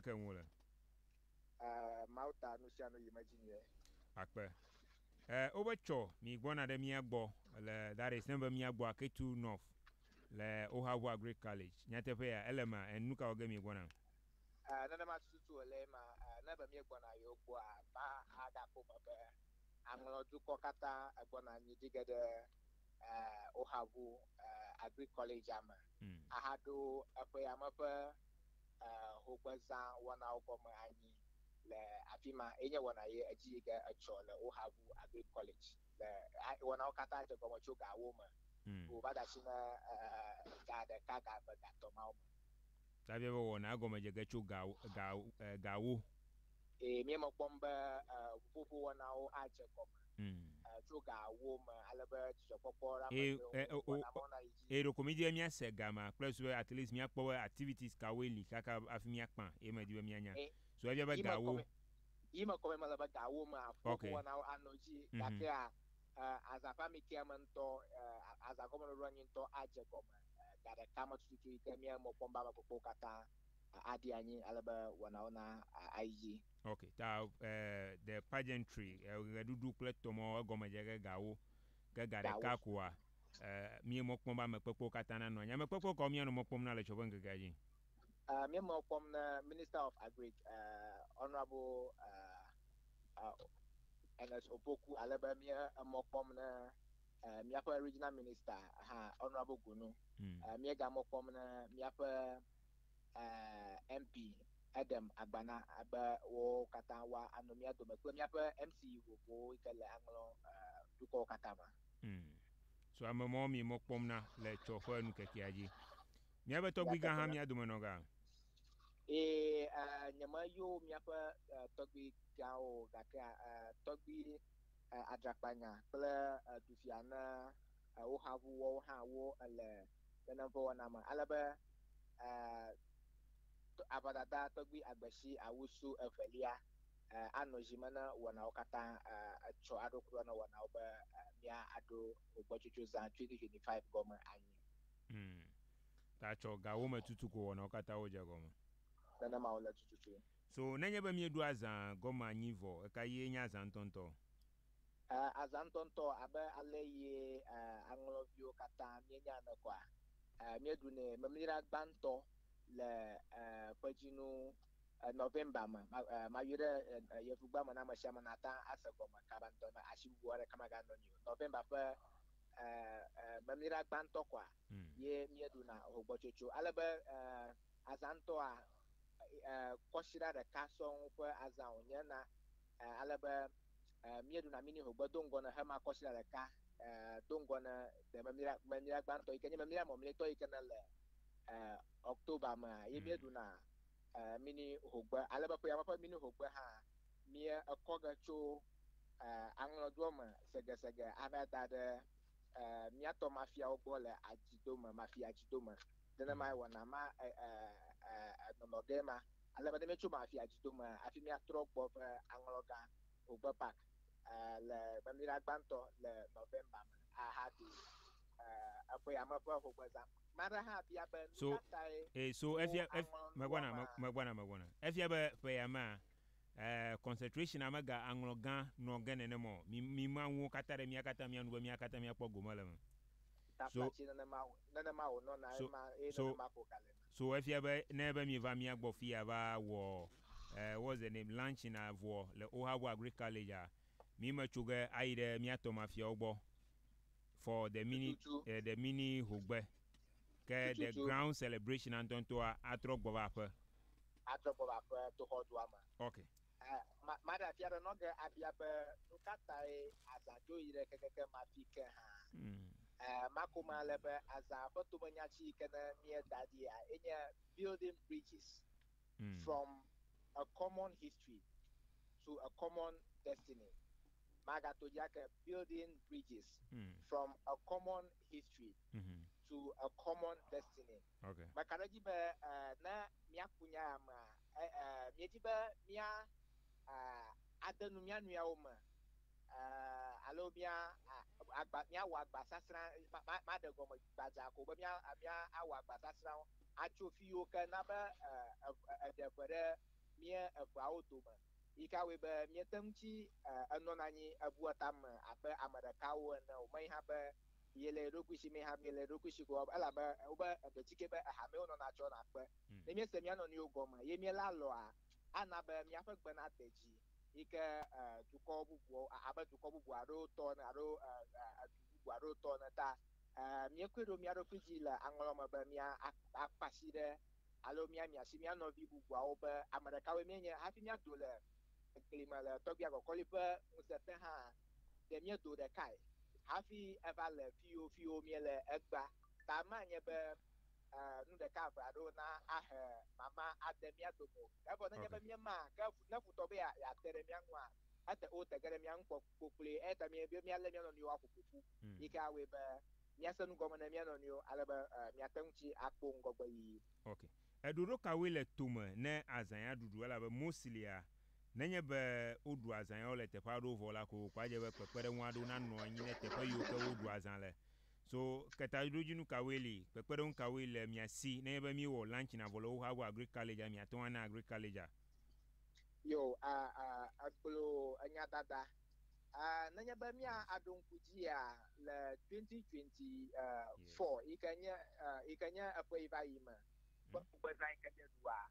ke wole Mauta nusiano imagine akpe obecho mi gbona de mia gbo le that is number mia gbo Ketu North le Ohavu Agri College nyatepe ya elema enuka oge mi gbona nana ma tutu ole ma na ba mi gbona yo gbo ba aga ko ba amlo du ko kata gbona ni digede Ohavu Agri College ama ahado ape amape hogbaza wana ogoma anyi le afima enye wana ye ajiga acho le Ohavu Agri College le wana okata je gomo chuga woma o bada sina ga de kaga ba ga to ma tabe wo na agoma je ga chu gawo mi mo bomba fufu wana o aje goma chuga woma alaba je popora ma wana mona yi ro komedia mia se gama plus at least mia power activities ka weli kaka afimia kpan e ma di mia nya so e be gawo ima kome mala ba gawo ma fufu wana o anoji kakea azapa mikiamanto azagoma no running to aje goma gada kama tutu ikemia mo pomba ba popo kata adi anyi alaba wana ayi okay ta the pageantry dudu kletomo goma je gawo gada kakwa mi mo pomba me popo kata na no nya me popo ko mi no mo pom na le chobo ngagaji mi mo pom na Minister of Agri Honorable Ernest Opoku alaba mi mo pom na mi apa regional minister Honorable Gunu mi ga mo pom na mi apa MP Adam Agbana aba wo kata wa anomia do me mi apa MC wo ikele anglo duko kata ma so amamo mi mo pom na le chofo nu kekiaji mi aba to gbiga ha mi adumo no ga nyama yo mi apa togbi gao gaka togbi adrakpanya kle dufiana Ohavu wo ha wo ele tenavo na ma alaba abadada togbi agbashi awusu evelia anojimana wana okata cho adokuro na wana oba mia ado ogbochuchu za 2025 goma anyi ta cho gawo matutu ko wana okata oja goma nana ma ola tututu so nenye ba mi edu azan goma anyi vo ka ye nya azan tonto azantonto abe aleye anglovio kata mienya na kwa miedu ne mamira gbanto le pajinu November ma yure yefugba mana ma shama nata asagoma kabanto ma ashibu ara kama ga no November pa mamira gbanto kwa ye miedu na ogbochocho alaba azanto a koshira da kason kwa azan nyana alaba miedu na mini hogba dongo na hama koshira da ka dongo na de mamira gbanto ikenye mamira momle to ikena le October ma ye miedu na mini hogba alaba po yama pa mini hogba ha mie akoga cho anglo doma sega abada de miato mafia ogole ajidoma mafia ajidoma dena mai wana ma no dema alaba de mecho mafia ajidoma afi mia trogbo anglo ga hogba park le mamira gbanto le November ma ahadi apo yama pa hogba za mara ha bia ben so so magwana efia be yama concentration amaga anglogan no gane ne mo mi manwo katare mi akata mi anu mi akata mi akpogo malama so so efia be ne be mi va mi agbo fia ba wo what's the name launching avo le Ohavu Agri College mi ma chuga aide mi atoma fia ogbo for the mini hugbe ke the ground celebration and don't to atrogbo ba pa to hodwa ma okay mada fiara no ga abia be nukata azajo ire keke mafike ha makuma lebe aza foto manyachi kana near dadia enya building bridges from a common history to a common destiny magato yake building bridges from a common history to a common destiny okay makaraji be na miakunya ma mieji be mia adanu mia nua oma alo mia agba mia wa agba sasra ma de go ma za ko be mia awa agba sasra acho fiyo ke na be de fere mia agba automa ika we be mia tamchi eno na nyi abu tam abe amadaka wo na o mai ha be yele rokushi me ha yele rokushi go ala be o be de chike be ha me no na cho na pe ne mia se mia no ni ogoma ye mia la lo a ana be mia fe gbe na teji ike tukọ bubu abe tukọ bubu aro to na aro bubu aro to na ta mia kwedo mia ro fiji la angolo ma be mia akpasi de alo mia si mia no vi bubu a obe amadaka we mia hafi mia do le klima le to bia ko kolipe musete ha de mia do de kai hafi eva le fio mia le egba ta ma nye be nu de ka fa do na mama ademia do mo e bo na nye be mia ma ka na fu to be ya tere mia nwa ate o te gere mia nko kokule e ta mia be mia le mia no ni wa kuku ika we be mia sanu go na mia no ni o ale be mia tanchi akpo ngogbo yi okay eduro ka we le tome ne azan ya dudu ala be mosilia nenye be odu azan ya le te pa do vola ko kwa je be pepere nwa do na no anyi ne te pa yo ke odu azan le so keta dojinu kaweli pepere un kaweli mia si nenye be mi wo lunch na volo ha go agri college mia to na agri college yo agbo anya dada nenye be mia adon kujia le 2024 ikanya apo ibayima bo zan kanya duwa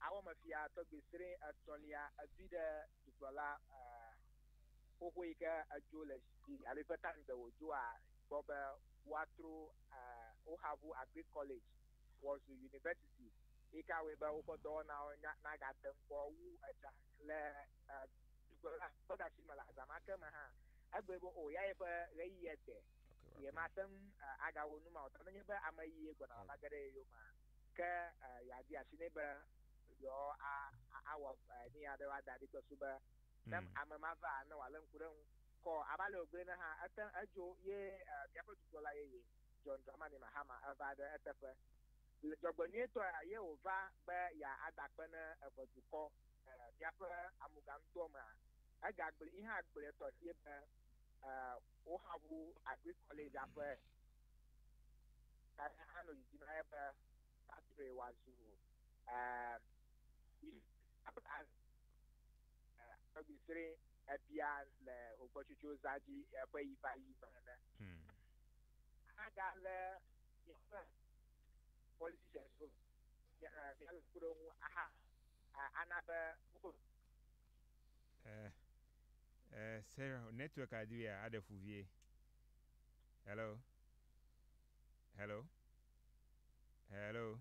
awo mafia to bisire atolia adide dukola koko ika ajole si alifatan de wojua boba watro ohavu agri college was university ika we ba uko do na ga tempo wu acha le dukola boda shi mala zamaka ma ha agbebo o ya ifa reyete ye matam aga wonu ma otanye ba amayi ego na magare yo ma ka ya di asine ba yo awo ni ya de wa da di ko suba nam amama va na wala nkuran ko abale ogbe na ha atan ajo ye biapo tukola ye John Dramani Mahama ava de etefe jogboni to ye ova ba ya adakpe na efotuko biapo amugam to ma agagbele ihe agbele to ye ba ohavu agri college afa ano yina ba atre wazu bisire ebia le ogbochuchu zaji efe ifa bana aga le politicians so ya kuro aha anabe Sarah network adria ade fuvie hello hello hello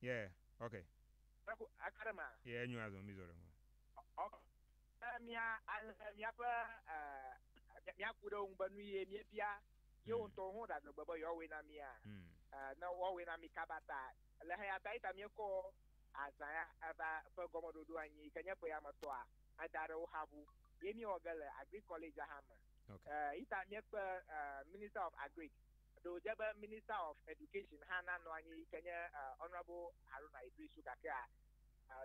yeah okay akarama yeah nyu azo mizoro mia kuro ngbanu ye mia bia ye onto ho da gbogbo yo we na mia na wo we na mi kabata le ha ya taita mi ko azaya aba fa gomodo do anyi kanya po ya mato a adare wo habu ye mi ogale agri college ahama ita mi minister of agri do jaba minister of education hana no anyi kanya honorable Haruna Idrisu Kakra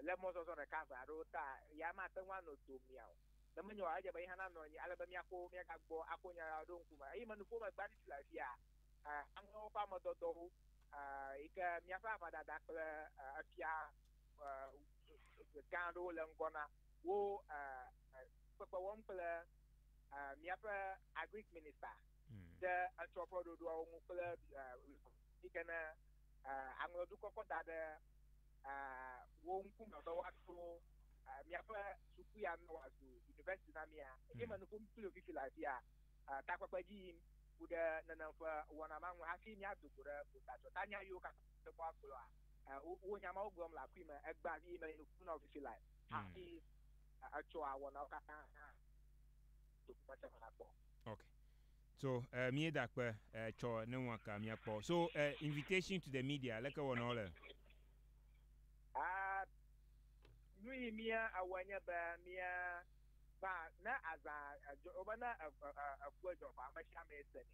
lemos also na cover rota ya mata no to miao na menyo aja bai hana no ni alaba mi akọ mi agbo akonya do nkuma e manu ko ma gbani tilafia an ho pa mo do ika mi afa fa da kle afia kando le ngona wo papa won kle mi afa agric minister the anthropo do o kle ikana an do ko da wo nkuma do wato miafa suku ya no azu university na mia e manu ko mpulo fi filafia takwapaji uda nanamfa wana mangu hafi nya dukura butacho tanya yo ka to kwa kulo wo nyama ogom la kwima egba bi me no kuna fi filai hafi acho awona ka to kwacha na po okay so mi dakpe cho ne waka mi akpo so invitation to the media like one all nui mia awanya ba mia ba na aza obana akwa jo fa ma sha me sene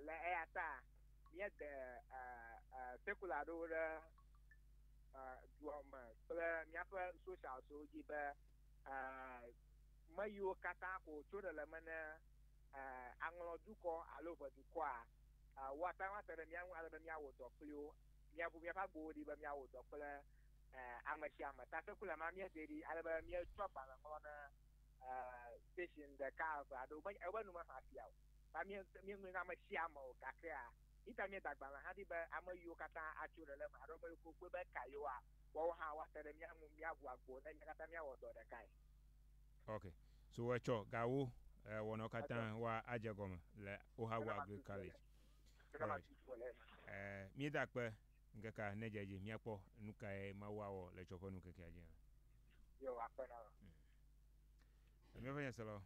la ata mia de secular do duoma la mia fa social so ji ba me yiwo katã ko tso ɖe le me ne aŋlɔdukɔ alo ʋedukɔa woata ŋu ate ɖe mía ŋu ale be míawɔ dɔ kpli wo míaƒe agbowo ɖi be míawɔ dɔ kple ame sia ame ta sekula ma míese ɖi ale be míetsɔ agbalẽ ŋlɔ ne station ɖeka eve aɖewo ebe nume hã fia o ta míeŋlɔe na ame sia ame o gakea ita míeda agbalẽ hã ɖi be ame yiwo katã atso ɖe le me aɖo ame yiwo kpe be ka yewoa woawo hã woate ɖe mía ŋu míaʋu agbo ne mía katã míawɔ dɔ ɖekae. Okay, so woetsɔ gawo wɔnɔ katã wa adze gɔme le Ohabu Agri College. Míeda kpe ŋkeka ne dzedze míakpɔ nu kae Mawu awɔ le tsɔƒe nu kekea dzi. Yo, akpena. Míaƒe nyeselawo